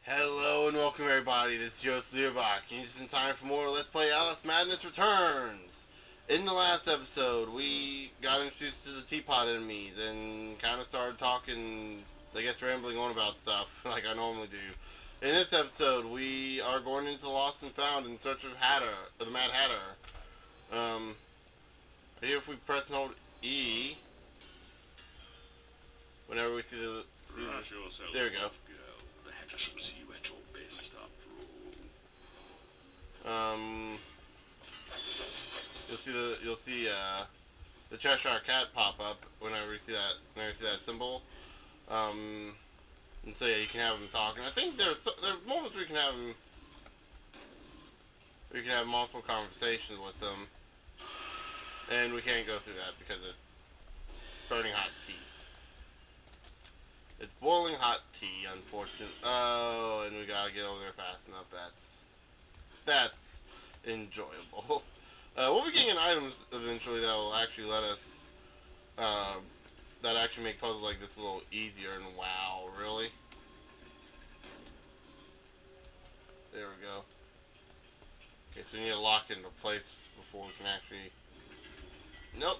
Hello and welcome everybody, this is Joseph Learbach, and just in time for more Let's Play Alice Madness Returns. In the last episode, we got introduced to the teapot enemies and kind of started talking, I guess rambling on about stuff, like I normally do. In this episode, we are going into Lost and Found in search of the Mad Hatter. Here if we press and hold E, whenever we see the... there we go. You'll see the Cheshire Cat pop up whenever you see that symbol. And so yeah, you can have them talk. And I think there are moments where you can have multiple conversations with them. And we can't go through that because it's burning hot tea. It's boiling hot tea, unfortunately. Oh, and we gotta get over there fast enough. That's enjoyable. We'll be getting items eventually that will actually let us, that actually make puzzles like this a little easier, and wow, really? There we go. Okay, so we need to lock it into place before we can actually... Nope.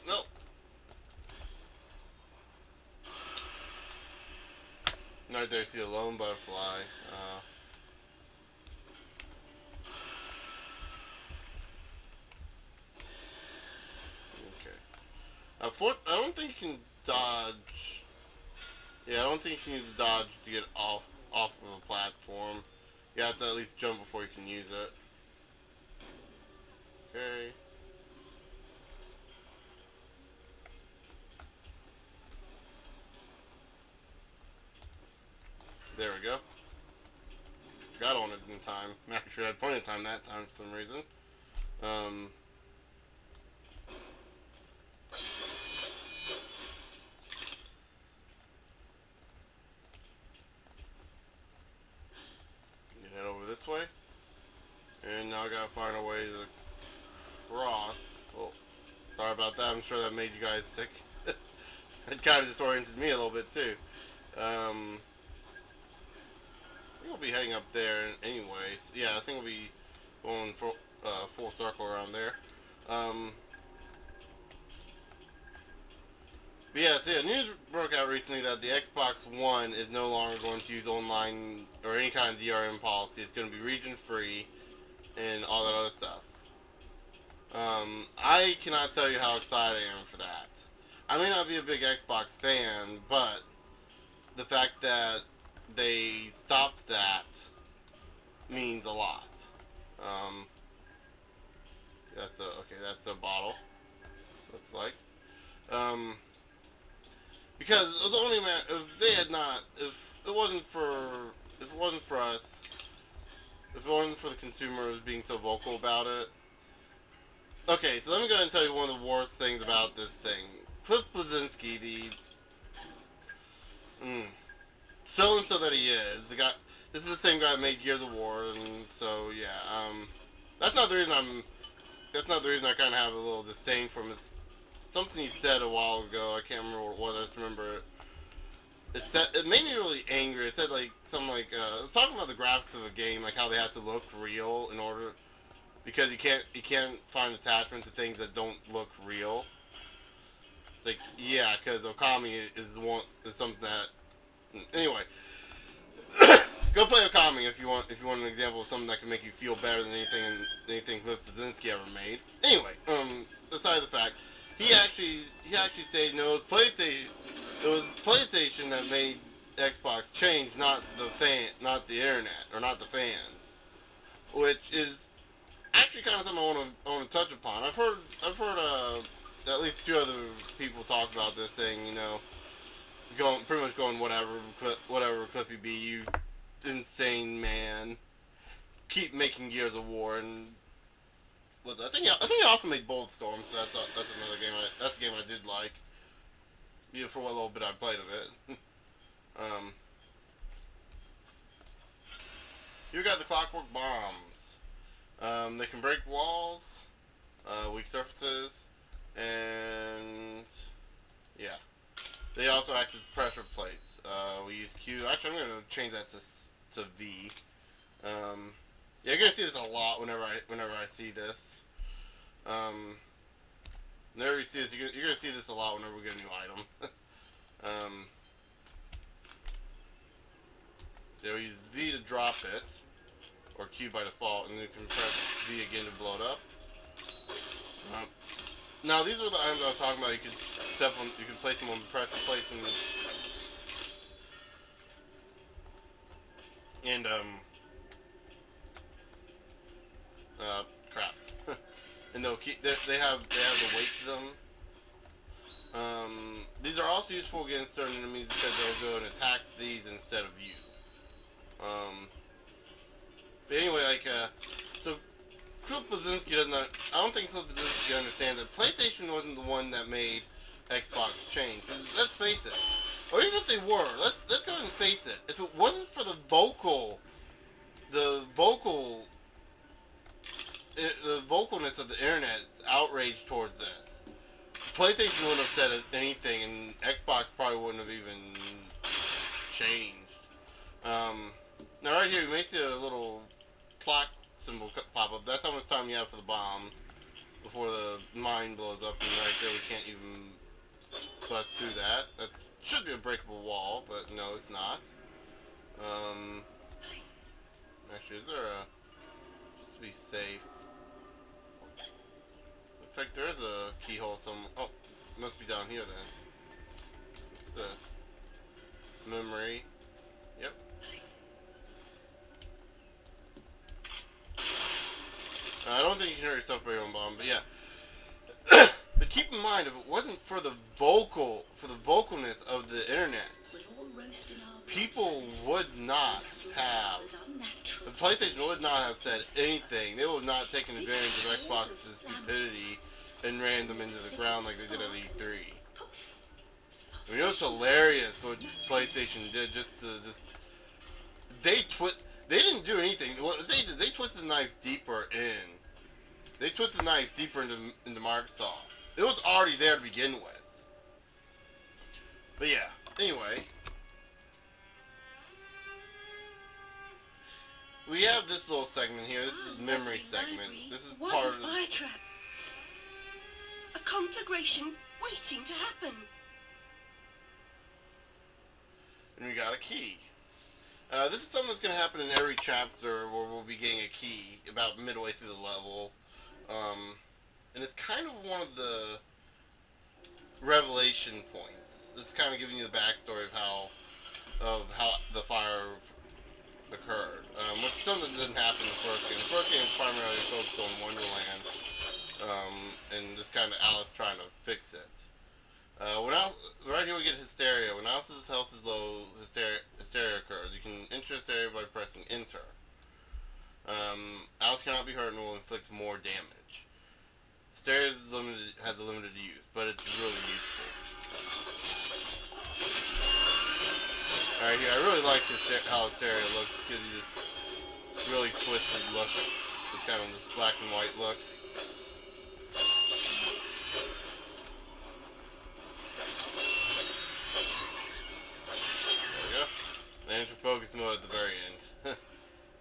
Right there, see a lone butterfly. Okay. I don't think you can dodge. Yeah, I don't think you can use the dodge to get off of a platform. You have to at least jump before you can use it. Okay. There we go. Got on it in time. Actually, I had plenty of time that time for some reason. Head over this way. And now I gotta find a way to cross. Well, sorry about that. I'm sure that made you guys sick. It kind of disoriented me a little bit too. I think we'll be heading up there anyways. Yeah, I think we'll be going full circle around there. But yeah, so yeah, news broke out recently that the Xbox One is no longer going to use online or any kind of DRM policy. It's going to be region free and all that other stuff. I cannot tell you how excited I am for that. I may not be a big Xbox fan, but the fact that they stopped that means a lot. That's a bottle. Looks like. Because the only if it wasn't for us, if it wasn't for the consumers being so vocal about it. Okay, so let me go ahead and tell you one of the worst things about this thing. Cliff Bleszinski, so-and-so that he is, this is the same guy that made Gears of War, and so, yeah, that's not the reason I kind of have a little disdain for him. It's something he said a while ago. I can't remember what it was. I just remember it made me really angry. It said it's talking about the graphics of a game, like how they have to look real in order, because you can't find attachments to things that don't look real. It's like, yeah, because Okami is something that, anyway. Go play Okami if you want an example of something that can make you feel better than anything Cliff Bleszinski ever made. Anyway, aside the fact, he actually stated no, it was PlayStation that made Xbox change, not the internet, or not the fans, which is actually kind of something I want to touch upon. I've heard at least two other people talk about this thing, pretty much going whatever Cliffy B, you insane man, keep making Gears of War, and I think he also made Bulletstorm, so that's another game. That's a game I did like, even for what little bit I played of it. You got the clockwork bombs. They can break walls, weak surfaces, and yeah. They also act as pressure plates. We use Q. Actually, I'm going to change that to to V. Yeah, you're gonna see this a lot whenever I see this. Whenever you see this, you're gonna see this a lot whenever we get a new item. So use V to drop it, or Q by default, and then you can press V again to blow it up. Now these are the items I was talking about. You can step on, you can place them on pressure plates and crap. And they'll keep they have the weight to them. These are also useful against certain enemies because they'll go and attack these instead of you. But anyway, like so Cliff Blazinski does not. I don't think Cliff Blazinski understands that PlayStation wasn't the one that made Xbox change. Let's face it, or even if they were, let's go ahead and face it. If it wasn't for the vocalness of the internet's outrage towards this, PlayStation wouldn't have said anything, and Xbox probably wouldn't have even changed. Now right here, you may see a little clock symbol pop up. That's how much time you have for the bomb before the mine blows up, and right there we can't even bust through that. That should be a breakable wall, but no, it's not. Actually, is there a... just to be safe... looks like there is a keyhole somewhere. Oh, it must be down here then. What's this? Memory. Yep. I don't think you can hurt yourself by your own bomb, but yeah. But keep in mind, if it wasn't for the vocalness of the internet, people would not have, the PlayStation would not have said anything. They would not have taken advantage of Xbox's stupidity and ran them into the ground like they did at E3. I mean, it was hilarious what PlayStation did they didn't do anything. What they did, they twisted the knife deeper in. They twisted the knife deeper into Microsoft. It was already there to begin with. But yeah, anyway. We have this little segment here. This is memory segment. This is part of the... trap. A conflagration waiting to happen. And we got a key. This is something that's going to happen in every chapter where we'll be getting a key about midway through the level. And it's kind of one of the revelation points. It's kind of giving you the backstory of how the fire occurred. Which is something that didn't happen in the first game. The first game was primarily focused on Wonderland, and just kind of Alice trying to fix it. Right here we get Hysteria. When Alice's health is low, Hysteria occurs. You can enter Hysteria by pressing Enter. Alice cannot be hurt and will inflict more damage. Hysteria has a limited use, but it's really useful. Alright, here, I really like how Hysteria looks. It gives you this really twisted look. It's kind of this black and white look. Enter focus mode at the very end.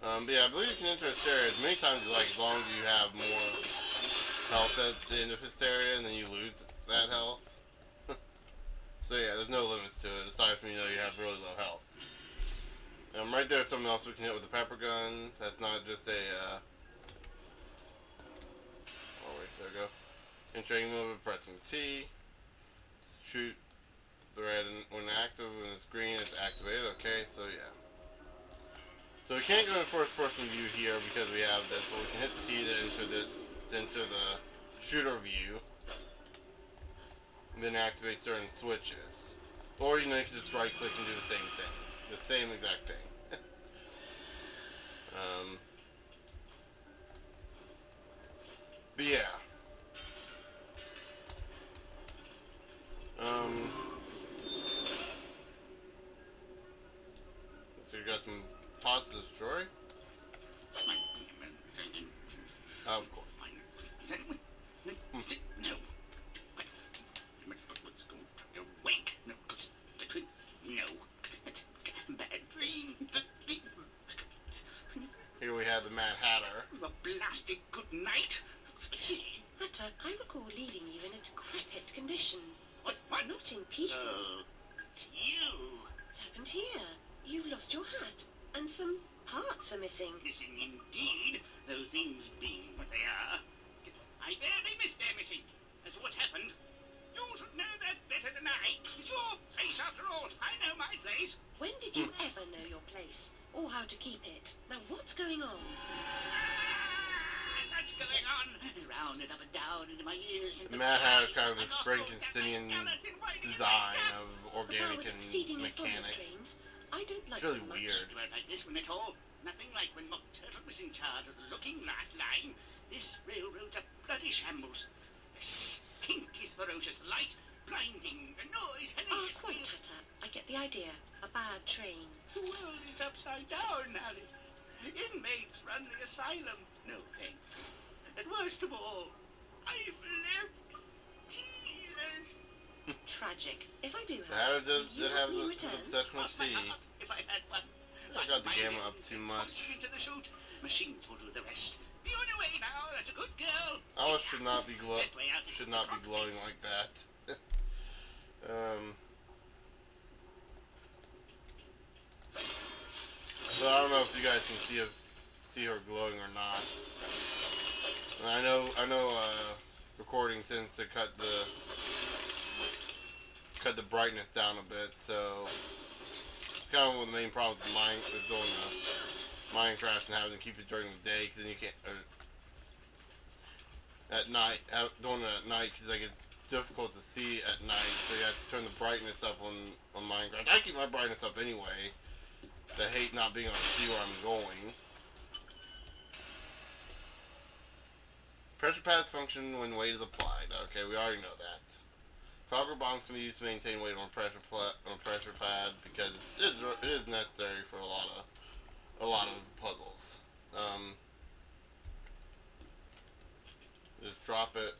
But yeah, I believe you can enter Hysteria as many times as you like, as long as you have more health at the end of Hysteria, and then you lose that health. So yeah, there's no limits to it, aside from, you have really low health. Right there's something else we can hit with the pepper gun. That's not just a, oh wait, there we go. Entering mode, pressing T. Shoot the red when active, when it's green, it's activated. Okay, so yeah. So we can't go in first person view here because we have this, but we can hit T to enter the shooter view. And then activate certain switches. Or you can just right click and do the same thing. The same exact thing. But yeah. So you got some pots to destroy? Of course. No. No. Bad dream. have the Mad Hatter. A blasted good night. Hatter, I recall leaving you in a decrepit condition. What? Not in pieces. Oh, it's you. What's happened here? You've lost your hat, and some parts are missing. Missing indeed, though things being what they are. I barely missed their missing. As to what's happened, you should know that better than I. It's your place after all. I know my place. When did you ever know your place, or how to keep it? Now what's going on? What's going on? Round and up and down into my ears. The Mad Hatter is kind of this Frankensteinian design of organic and mechanic. I don't like It's really them much. weird. You won't like this one at all. Nothing like when Mock Turtle was in charge of the looking glass line. This railroad's a bloody shambles. The stink is ferocious, the light blinding, the noise Ah, hellacious. quite, Hatter. I get the idea. A bad train. The world is upside down, Harry. Inmates run the asylum. No thanks. And worst of all, I've left tears. Tragic. If I do The Hatter did you have me the return? obsession with tea. If I had one. I got the gamma up too much. Into the chute. Machines will do the rest. Be on your way now. That's a good girl. Ours should not be Best way out is should not be the glowing like that. So I don't know if you guys can see her glowing or not. And I know recording tends to cut the brightness down a bit, so it's kind of one of the main problems with doing Minecraft and having to keep it during the day, because then you can't at night doing it at night, because like it's difficult to see at night, so you have to turn the brightness up on Minecraft. I keep my brightness up anyway. I hate not being able to see where I'm going. Pressure pads function when weight is applied. Okay, we already know that. Frogger bombs can be used to maintain weight on a pressure pad because it is necessary for a lot of puzzles. Just drop it.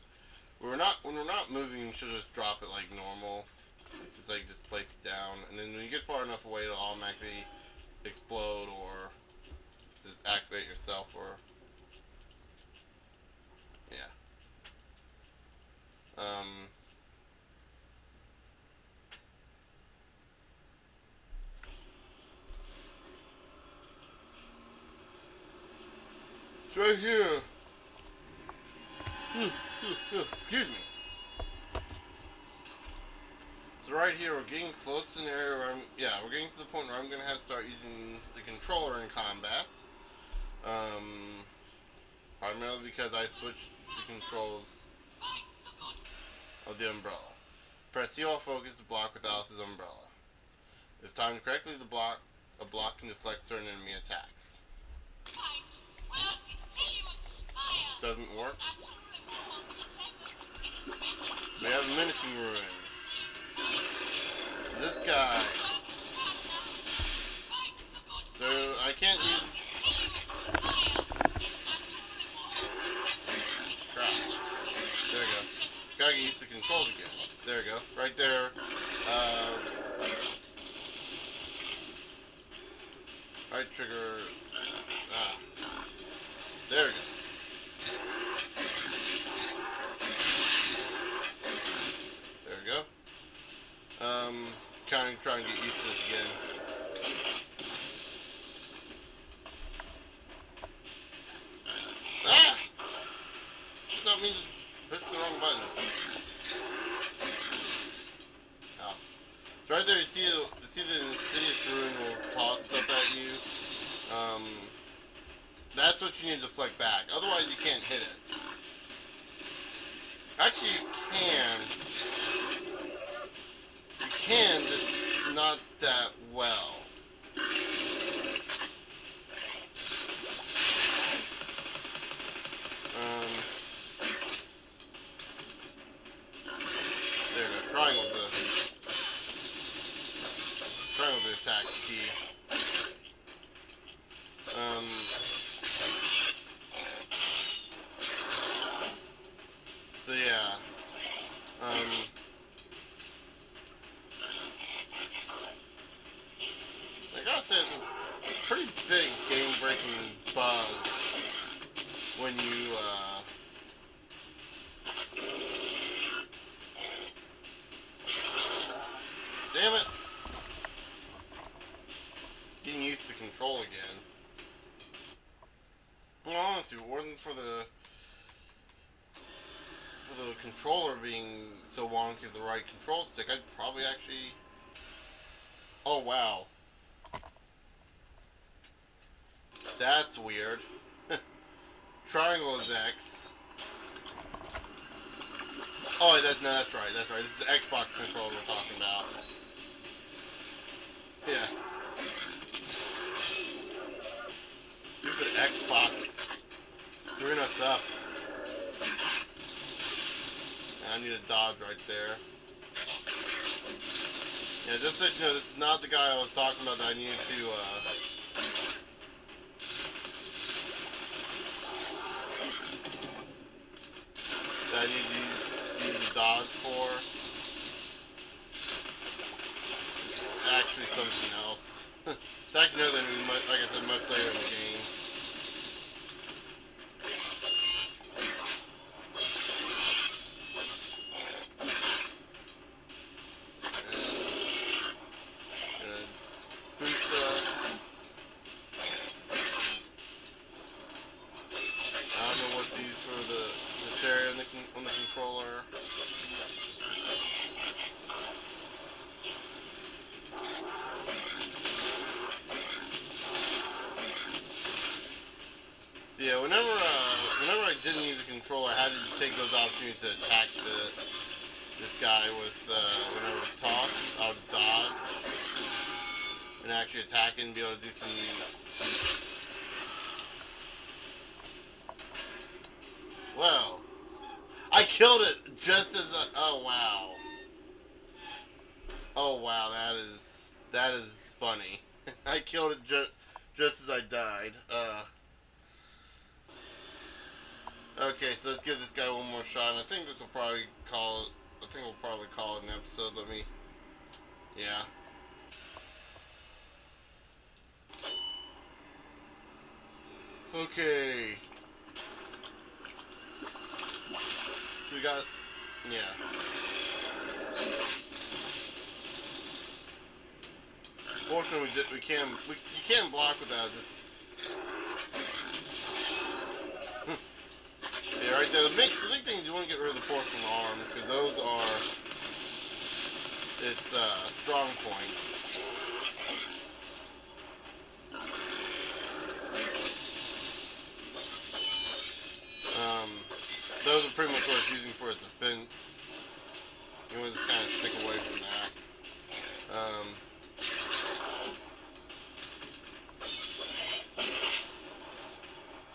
When we're not moving, you should just drop it like normal. Just place it down, and then when you get far enough away, it'll automatically explode or just activate yourself, or yeah. It's right here. Excuse me. So right here, we're getting close to an area where we're getting to the point where I'm going to have to start using the controller in combat. Primarily because I switched the controls of the umbrella. Press C while focused to block with Alice's umbrella. If timed correctly, a block can deflect certain enemy attacks. Doesn't work. We have diminishing ruins. This guy. So I can't use. Crap. There we go. Gotta get used to controls again. There we go. Right there. Right trigger. There we go. There we go. Trying to get used to this again. Ah! Does not mean to push the wrong button. Oh. So right there, you see the Insidious rune will toss stuff at you. That's what you need to deflect back. Otherwise, you can't hit it. Actually, you can. You can, just not that well. There we go. Triangle the attack key. So yeah. big game-breaking bug when you, damn it! Getting used to control again. Well, honestly, if it wasn't for the controller being so wonky with the right control stick, I'd probably actually... Oh, wow. That's weird. Triangle is X. Oh, no, that's right, that's right. This is the Xbox controller we're talking about. Yeah. Stupid Xbox. Screwing us up. I need a dodge right there. Yeah, just so you know, this is not the guy I was talking about that I needed to, that I need to use the dodge for. Actually something else. It's actually another thing, like I said, much later in the game. On the controller. So yeah, whenever I didn't use the controller, I had to take those opportunities to attack this guy with whenever tossed. I would dodge and actually attack it and be able to do some. Well, I killed it just as I, oh wow. Oh wow, that is funny. I killed it just as I died. Okay, so let's give this guy one more shot, and I think this will probably call it, I think we'll probably call it an episode. Let me, yeah. Okay. So we got, yeah. Fortunately, you can't block without just. Yeah, right there. The big thing is you want to get rid of the porcelain arms because those are its strong point. Those are pretty much what it's using for its defense. You want to just kind of stick away from that.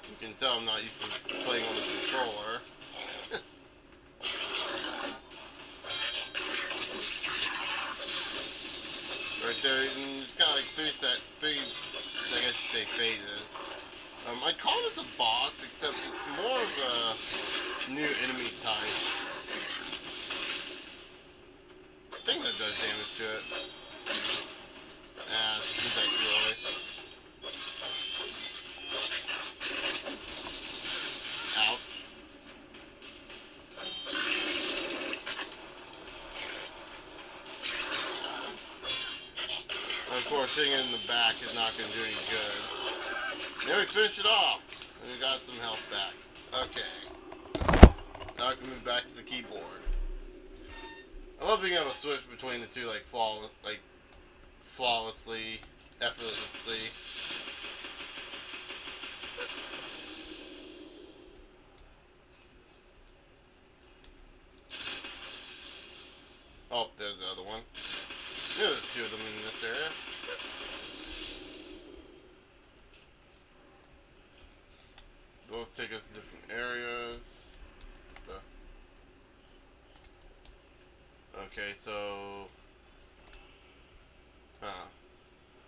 You can tell I'm not used to playing on the controller. Right there, it's got like three, I guess you say phases. I'd call this a boss, except it's more of a new enemy type. I think that does damage to it. Ah, it's too early. Ouch. And of course, hitting it in the back is not going to do any good. Then we finish it off, and we got some health back. Okay. Now I can move back to the keyboard. I love being able to switch between the two, like flawlessly, effortlessly. Oh, there's the other one. There's two of them in this area. Both take us to different areas. Okay, so...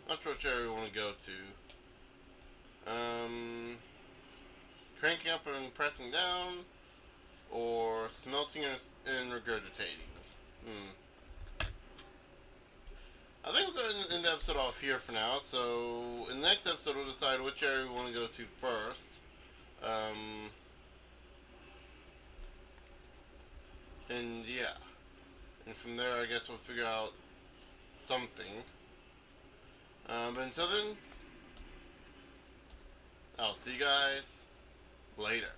Not sure which area we want to go to. Cranking up and pressing down, or smelting and regurgitating. I think we're going to end the episode off here for now. So in the next episode, we'll decide which area we want to go to first. And yeah, and from there, I guess we'll figure out something. But until then, I'll see you guys later.